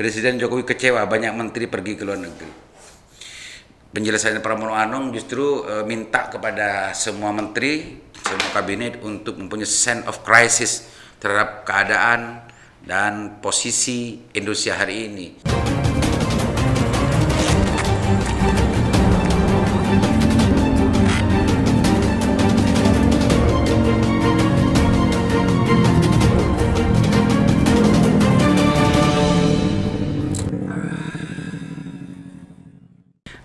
Presiden Jokowi kecewa banyak menteri pergi ke luar negeri. Penjelasan Pramono Anung justru minta kepada semua menteri, semua kabinet untuk mempunyai sense of crisis terhadap keadaan dan posisi Indonesia hari ini.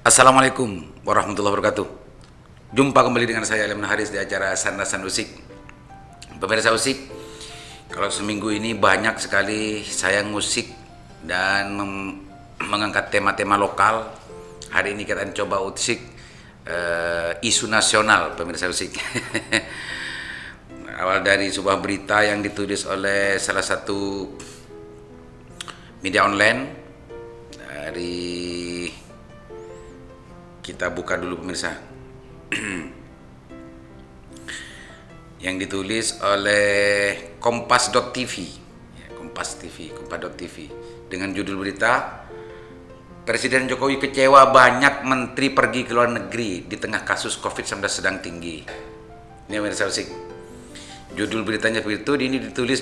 Assalamualaikum warahmatullahi wabarakatuh. Jumpa kembali dengan saya Alim Haris di acara Sandasan Usik. Pemirsa Usik, kalau seminggu ini banyak sekali saya musik dan mengangkat tema-tema lokal. Hari ini kita coba usik isu nasional, pemirsa Usik. Awal dari sebuah berita yang ditulis oleh salah satu media online dari, kita buka dulu pemirsa, yang ditulis oleh Kompas.tv, Kompas.tv dengan judul berita Presiden Jokowi kecewa banyak menteri pergi ke luar negeri di tengah kasus COVID-19 sedang tinggi. Ini pemirsa Usik, judul beritanya begitu. Ini ditulis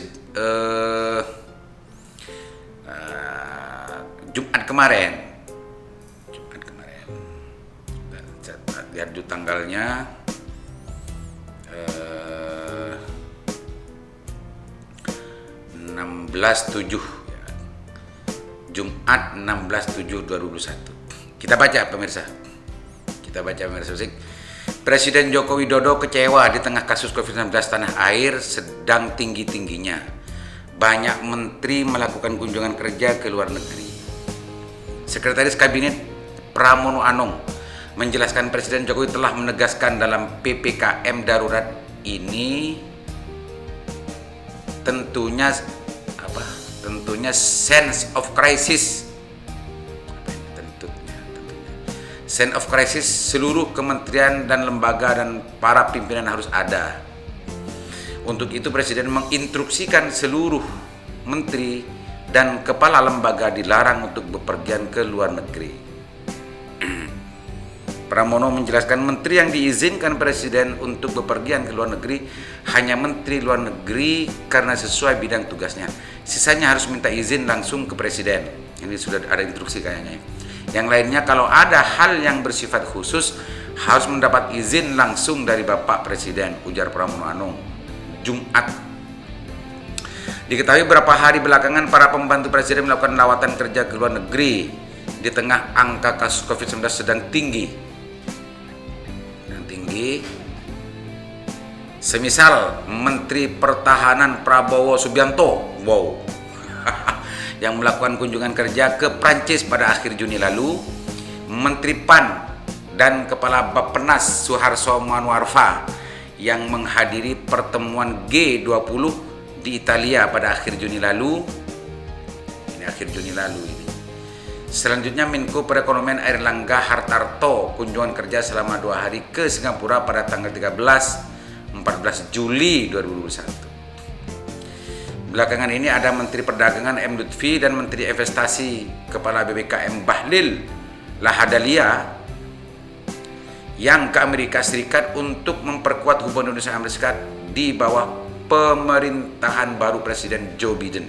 Jumat kemarin. Lihat dulu tanggalnya, eh, 16/7 ya. Jumat 16/7/2021. Kita baca pemirsa musik. Presiden Joko Widodo kecewa di tengah kasus COVID-19 tanah air sedang tinggi-tingginya. Banyak menteri melakukan kunjungan kerja ke luar negeri. Sekretaris Kabinet Pramono Anung menjelaskan Presiden Jokowi telah menegaskan dalam PPKM darurat ini tentunya sense of crisis. Sense of crisis seluruh kementerian dan lembaga dan para pimpinan harus ada. Untuk itu Presiden menginstruksikan seluruh menteri dan kepala lembaga dilarang untuk bepergian ke luar negeri. Pramono menjelaskan menteri yang diizinkan Presiden untuk bepergian ke luar negeri hanya menteri luar negeri karena sesuai bidang tugasnya. Sisanya harus minta izin langsung ke Presiden. Ini sudah ada instruksi kayaknya. Yang lainnya kalau ada hal yang bersifat khusus harus mendapat izin langsung dari Bapak Presiden, ujar Pramono Anung Jumat. Diketahui beberapa hari belakangan para pembantu Presiden melakukan lawatan kerja ke luar negeri di tengah angka kasus COVID-19 sedang tinggi. Semisal Menteri Pertahanan Prabowo Subianto, yang melakukan kunjungan kerja ke Prancis pada akhir Juni lalu, Menteri PAN dan Kepala Bappenas Suharto Manoarfa yang menghadiri pertemuan G20 di Italia pada akhir Juni lalu. Selanjutnya Menko Perekonomian Airlangga Hartarto kunjungan kerja selama 2 hari ke Singapura pada tanggal 13-14 Juli 2021. Belakangan ini ada Menteri Perdagangan M. Lutfi dan Menteri Investasi Kepala BBKM Bahlil Lahadalia yang ke Amerika Serikat untuk memperkuat hubungan Indonesia Amerika Serikat di bawah pemerintahan baru Presiden Joe Biden.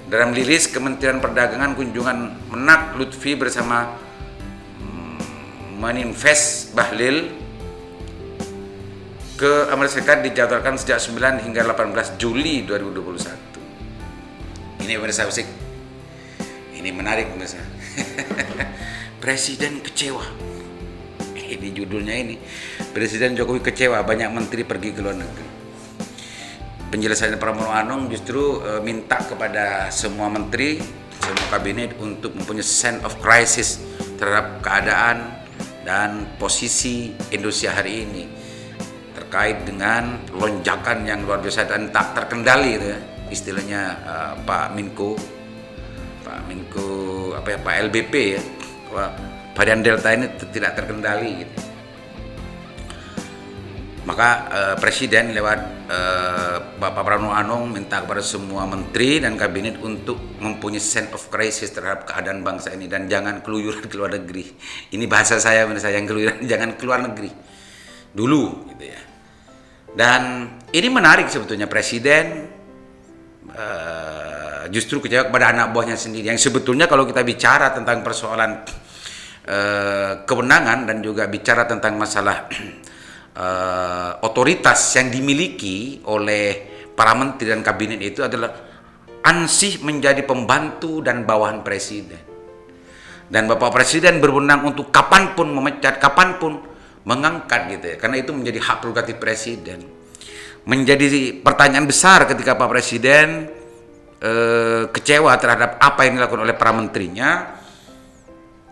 Dalam rilis Kementerian Perdagangan, kunjungan Menak Lutfi bersama Meninvest Bahlil ke Amerika Serikat dijadwalkan sejak 9 hingga 18 Juli 2021. Ini pemirsa Usik, ini menarik pemirsa. Presiden kecewa. Ini judulnya ini. Presiden Jokowi kecewa banyak menteri pergi ke luar negeri. Penjelasan Pramono Anung justru minta kepada semua menteri, semua kabinet untuk mempunyai sense of crisis terhadap keadaan dan posisi Indonesia hari ini terkait dengan lonjakan yang luar biasa dan tak terkendali itu ya. Istilahnya Pak LBP ya, varian Delta ini tidak terkendali gitu. Maka Presiden lewat Bapak Pramono Anung minta kepada semua menteri dan kabinet untuk mempunyai sense of crisis terhadap keadaan bangsa ini dan jangan keluyuran ke luar negeri. Ini bahasa saya, yang keluyuran jangan keluar negeri dulu, gitu ya. Dan ini menarik sebetulnya, Presiden justru kecewa kepada anak buahnya sendiri. Yang sebetulnya kalau kita bicara tentang persoalan kewenangan dan juga bicara tentang masalah otoritas yang dimiliki oleh para menteri dan kabinet itu adalah ansih menjadi pembantu dan bawahan presiden. Dan Bapak Presiden berwenang untuk kapanpun memecat, kapanpun mengangkat, gitu ya. Karena itu menjadi hak prerogatif presiden. Menjadi pertanyaan besar ketika Pak Presiden kecewa terhadap apa yang dilakukan oleh para menterinya,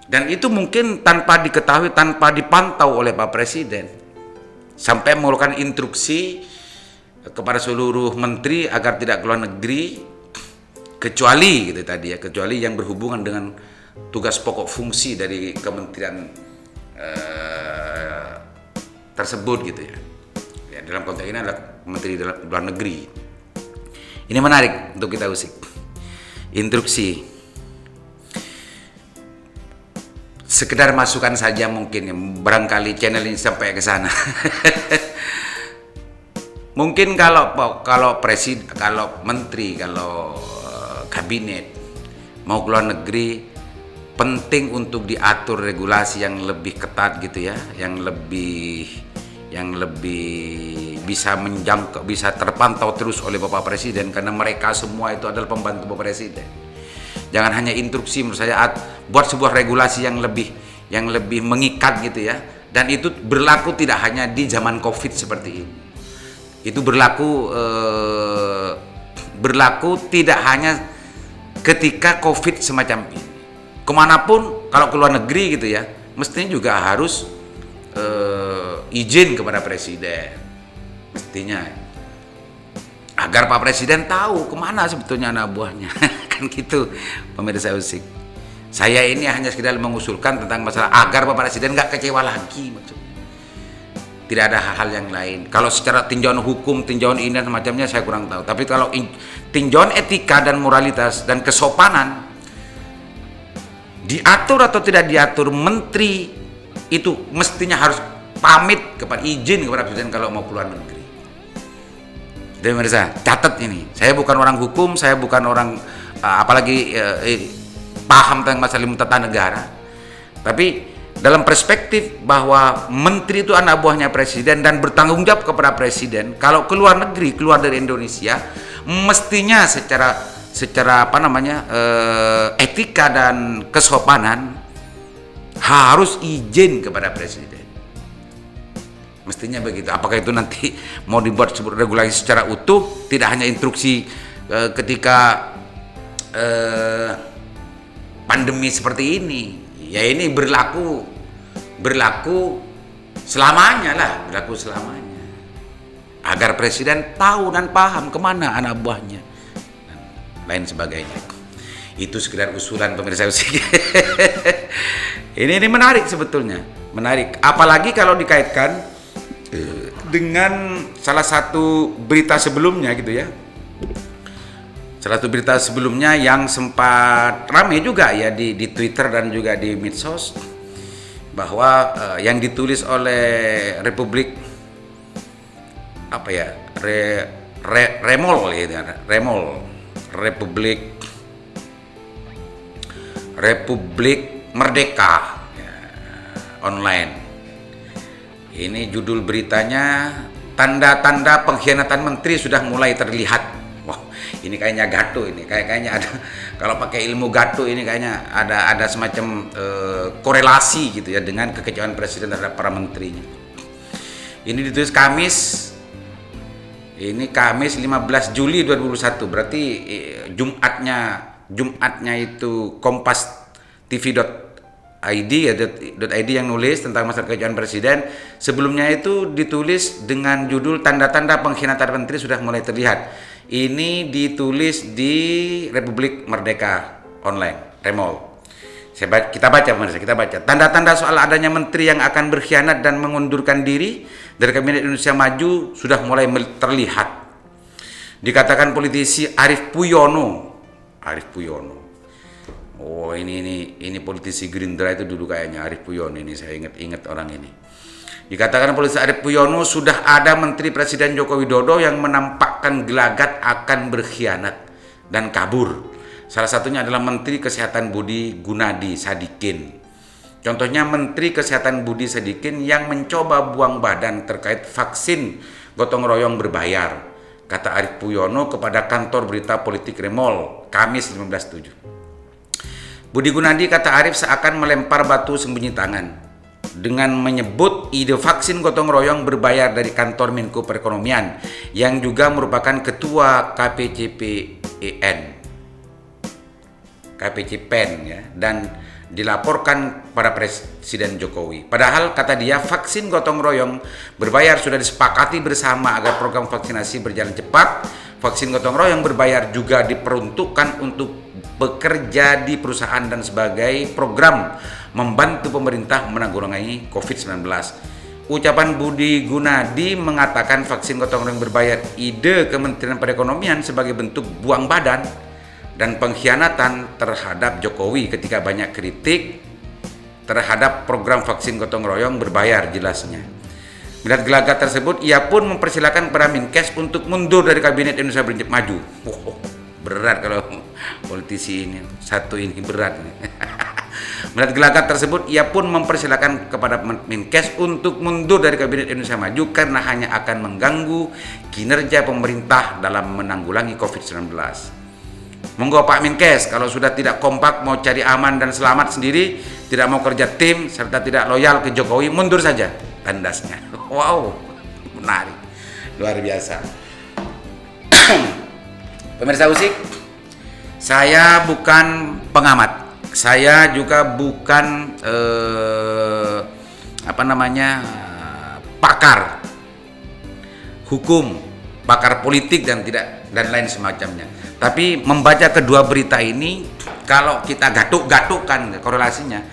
dan itu mungkin tanpa diketahui, tanpa dipantau oleh Pak Presiden, sampai mengeluarkan instruksi kepada seluruh menteri agar tidak keluar negeri kecuali, gitu tadi ya, kecuali yang berhubungan dengan tugas pokok fungsi dari kementerian tersebut, gitu ya. Ya, dalam konteks ini adalah menteri dalam luar negeri. Ini menarik untuk kita usik. Instruksi. Sekedar masukan saja mungkin, barangkali channel ini sampai ke sana. Mungkin kalau presiden, kalau menteri, kalau kabinet mau keluar negeri, penting untuk diatur regulasi yang lebih ketat, gitu ya, yang lebih bisa menjangkau, bisa terpantau terus oleh Bapak Presiden, karena mereka semua itu adalah pembantu Bapak Presiden. Jangan hanya instruksi, menurut saya buat sebuah regulasi yang lebih mengikat, gitu ya. Dan itu berlaku tidak hanya di zaman Covid seperti ini. Itu berlaku tidak hanya ketika Covid semacam ini. Kemanapun kalau keluar negeri, gitu ya, mestinya juga harus izin kepada Presiden, mestinya, agar Pak Presiden tahu kemana sebetulnya anak buahnya. Kan gitu, pemirsa usik. Saya ini hanya sekedar mengusulkan tentang masalah agar Pak Presiden nggak kecewa lagi, maksudnya. Tidak ada hal-hal yang lain. Kalau secara tinjauan hukum, tinjauan ini dan semacamnya saya kurang tahu. Tapi kalau tinjauan etika dan moralitas dan kesopanan, diatur atau tidak diatur, menteri itu mestinya harus pamit kepada izin kepada Presiden kalau mau keluar negeri. Jadi pemirsa, catat ini. Saya bukan orang hukum, saya bukan orang apalagi paham tentang masalah ilmu tata negara. Tapi dalam perspektif bahwa menteri itu anak buahnya presiden dan bertanggung jawab kepada presiden, kalau keluar negeri, keluar dari Indonesia, mestinya secara etika dan kesopanan harus izin kepada presiden. Mestinya begitu. Apakah itu nanti mau dibuat regulasi secara utuh, tidak hanya instruksi ketika pandemi seperti ini. Ya ini berlaku selamanya lah, berlaku selamanya. Agar presiden tahu dan paham kemana anak buahnya dan lain sebagainya. Itu sekedar usulan, pemirsa usik. Ini menarik sebetulnya, menarik. Apalagi kalau dikaitkan dengan salah satu berita sebelumnya, gitu ya. Salah satu berita sebelumnya yang sempat ramai juga ya di Twitter dan juga di medsos, bahwa yang ditulis oleh Republik Remol Republik Merdeka ya, online. Ini judul beritanya, tanda-tanda pengkhianatan menteri sudah mulai terlihat. Ini kayaknya gato, ini kayaknya ada, kalau pakai ilmu gato ini kayaknya ada semacam korelasi, gitu ya, dengan kekecewaan presiden terhadap para menterinya. Ini ditulis Kamis 15 Juli 2021, berarti Jumatnya itu Kompas TV.id ya, .id yang nulis tentang masalah kekecewaan presiden. Sebelumnya itu ditulis dengan judul tanda-tanda pengkhianatan menteri sudah mulai terlihat. Ini ditulis di Republik Merdeka online, Remol. Kita baca. Tanda-tanda soal adanya menteri yang akan berkhianat dan mengundurkan diri dari Kabinet Indonesia Maju sudah mulai terlihat. Dikatakan politisi Arief Puyono. Oh, ini politisi Gerindra itu dulu kayaknya, Arief Puyono ini, saya ingat orang ini. Dikatakan politisi Arief Puyono sudah ada Menteri Presiden Joko Widodo yang menampakkan gelagat akan berkhianat dan kabur. Salah satunya adalah Menteri Kesehatan Budi Gunadi Sadikin. Contohnya Menteri Kesehatan Budi Sadikin yang mencoba buang badan terkait vaksin gotong royong berbayar, kata Arief Puyono kepada kantor berita politik Remol, Kamis 15/7. Budi Gunadi, kata Arief, seakan melempar batu sembunyi tangan dengan menyebut ide vaksin gotong royong berbayar dari kantor Menko Perekonomian yang juga merupakan ketua KPCPEN ya, dan dilaporkan pada Presiden Jokowi. Padahal kata dia vaksin gotong royong berbayar sudah disepakati bersama agar program vaksinasi berjalan cepat. Vaksin gotong royong berbayar juga diperuntukkan untuk bekerja di perusahaan dan sebagai program membantu pemerintah menanggulangi COVID-19. Ucapan Budi Gunadi mengatakan vaksin gotong royong berbayar ide Kementerian Perekonomian sebagai bentuk buang badan dan pengkhianatan terhadap Jokowi ketika banyak kritik terhadap program vaksin gotong royong berbayar, jelasnya. Melihat gelagat tersebut, ia pun mempersilahkan para Menkes untuk mundur dari Kabinet Indonesia Maju. Berat kalau politisi ini, satu ini berat. Melihat gelagat tersebut, ia pun mempersilahkan kepada Menkes untuk mundur dari Kabinet Indonesia Maju karena hanya akan mengganggu kinerja pemerintah dalam menanggulangi COVID-19. Monggo Pak Menkes, kalau sudah tidak kompak, mau cari aman dan selamat sendiri, tidak mau kerja tim, serta tidak loyal ke Jokowi, mundur saja, tandasnya. Wow, menarik, luar biasa. Pemirsa Usik, saya bukan pengamat, saya juga bukan pakar hukum, pakar politik dan lain semacamnya. Tapi membaca kedua berita ini, kalau kita gatuk-gatukkan korelasinya,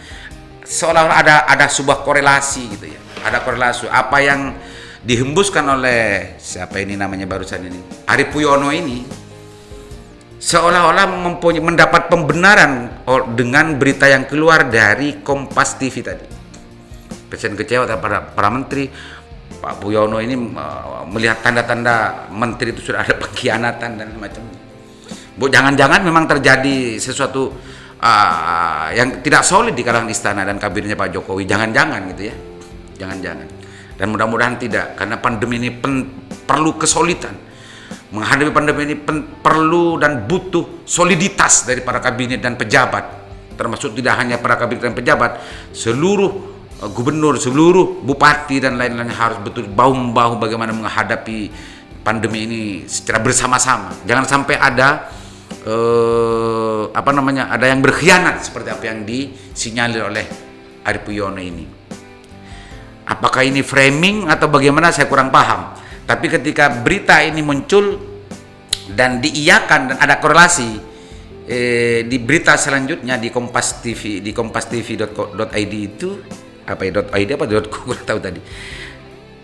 seolah-olah ada sebuah korelasi gitu ya. Ada korelasi apa yang dihembuskan oleh siapa ini namanya barusan ini, Arief Puyono ini, seolah-olah mendapat pembenaran dengan berita yang keluar dari Kompas TV tadi. Presiden kecewa terhadap para menteri. Pak Puyono ini melihat tanda-tanda menteri itu sudah ada pengkhianatan dan semacamnya. Jangan-jangan memang terjadi sesuatu yang tidak solid di kalangan istana dan kabinetnya Pak Jokowi. Jangan-jangan gitu ya. Jangan-jangan. Dan mudah-mudahan tidak, karena pandemi ini perlu kesolidan. Menghadapi pandemi ini perlu dan butuh soliditas dari para kabinet dan pejabat. Termasuk tidak hanya para kabinet dan pejabat, seluruh gubernur, seluruh bupati dan lain-lain harus betul bahu-membahu bagaimana menghadapi pandemi ini secara bersama-sama. Jangan sampai ada ada yang berkhianat seperti apa yang disinyalir oleh Arief Puyono ini. Apakah ini framing atau bagaimana, saya kurang paham. Tapi ketika berita ini muncul dan diiyakan dan ada korelasi di berita selanjutnya di Kompas TV, di kompastv.id itu .id apa .co tahu tadi.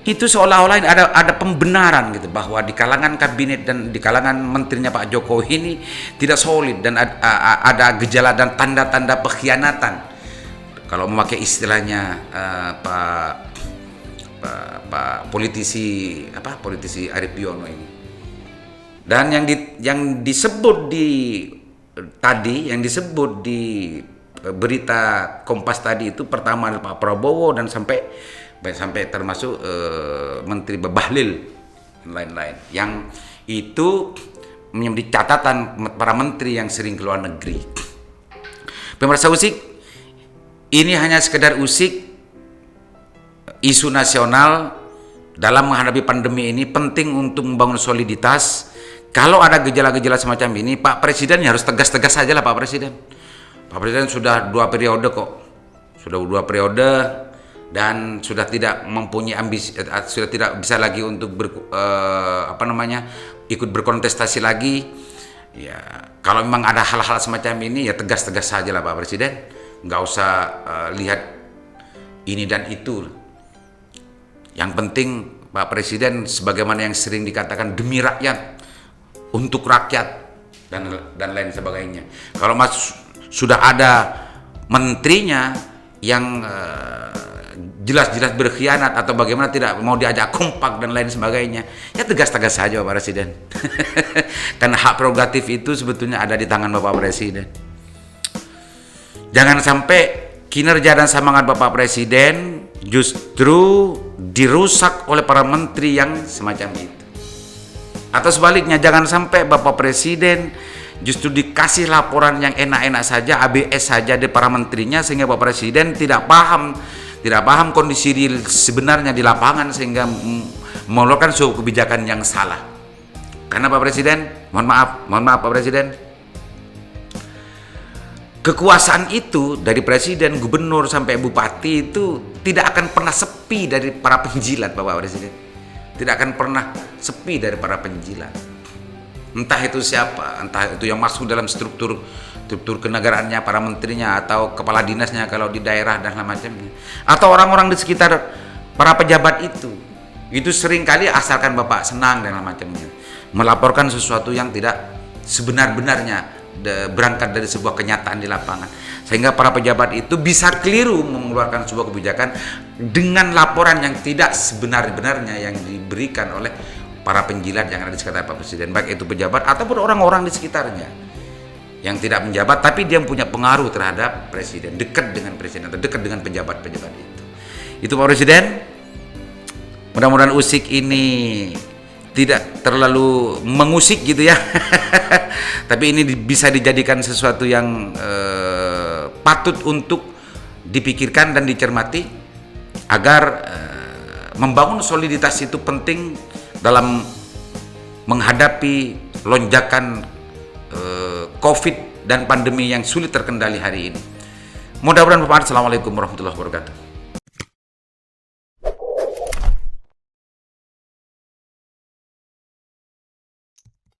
Itu seolah-olah ada pembenaran gitu bahwa di kalangan kabinet dan di kalangan menterinya Pak Jokowi ini tidak solid dan ada gejala dan tanda-tanda pengkhianatan. Kalau memakai istilahnya Pak politisi Arief Puyono ini. Dan yang disebut di berita Kompas tadi itu pertama Pak Prabowo dan sampai termasuk Menteri Bahlil dan lain-lain, yang itu menjadi catatan para menteri yang sering keluar negeri. Pemirsa Usik, ini hanya sekedar usik isu nasional dalam menghadapi pandemi ini. Penting untuk membangun soliditas. Kalau ada gejala-gejala semacam ini, Pak Presiden harus tegas-tegas saja lah Pak Presiden. Pak Presiden sudah 2 periode kok, dan sudah tidak mempunyai ambisi, sudah tidak bisa lagi untuk ikut berkontestasi lagi. Ya, kalau memang ada hal-hal semacam ini, ya tegas-tegas saja lah Pak Presiden, nggak usah lihat ini dan itu. Yang penting Pak Presiden sebagaimana yang sering dikatakan demi rakyat, untuk rakyat dan lain sebagainya. Kalau sudah ada menterinya yang jelas-jelas berkhianat atau bagaimana tidak mau diajak kompak dan lain sebagainya, ya tegas-tegas saja Bapak Presiden. Karena hak prerogatif itu sebetulnya ada di tangan Bapak Presiden. Jangan sampai kinerja dan semangat Bapak Presiden justru dirusak oleh para menteri yang semacam itu. Atau sebaliknya, jangan sampai Bapak Presiden justru dikasih laporan yang enak-enak saja, ABS saja dari para menterinya, sehingga Bapak Presiden tidak paham kondisi sebenarnya di lapangan, sehingga mengeluarkan suatu kebijakan yang salah. Karena Pak Presiden, mohon maaf Pak Presiden, kekuasaan itu dari presiden, gubernur sampai bupati itu tidak akan pernah sepi dari para penjilat, Bapak Presiden. Tidak akan pernah sepi dari para penjilat. Entah itu siapa, entah itu yang masuk dalam struktur kenegaraannya, para menterinya atau kepala dinasnya kalau di daerah dan macamnya, atau orang-orang di sekitar para pejabat itu seringkali asalkan Bapak senang dan macamnya, melaporkan sesuatu yang tidak sebenar-benarnya berangkat dari sebuah kenyataan di lapangan, sehingga para pejabat itu bisa keliru mengeluarkan sebuah kebijakan dengan laporan yang tidak sebenar-benarnya yang diberikan oleh para penjilat yang ada di sekitar Pak Presiden, baik itu pejabat ataupun orang-orang di sekitarnya yang tidak menjabat tapi dia punya pengaruh terhadap presiden, dekat dengan presiden atau dekat dengan pejabat-pejabat itu Pak Presiden. Mudah-mudahan usik ini tidak terlalu mengusik gitu ya. Tapi ini bisa dijadikan sesuatu yang patut untuk dipikirkan dan dicermati agar membangun soliditas itu penting dalam menghadapi lonjakan COVID dan pandemi yang sulit terkendali hari ini. Mudah-mudahan bermanfaat. Assalamualaikum warahmatullahi wabarakatuh.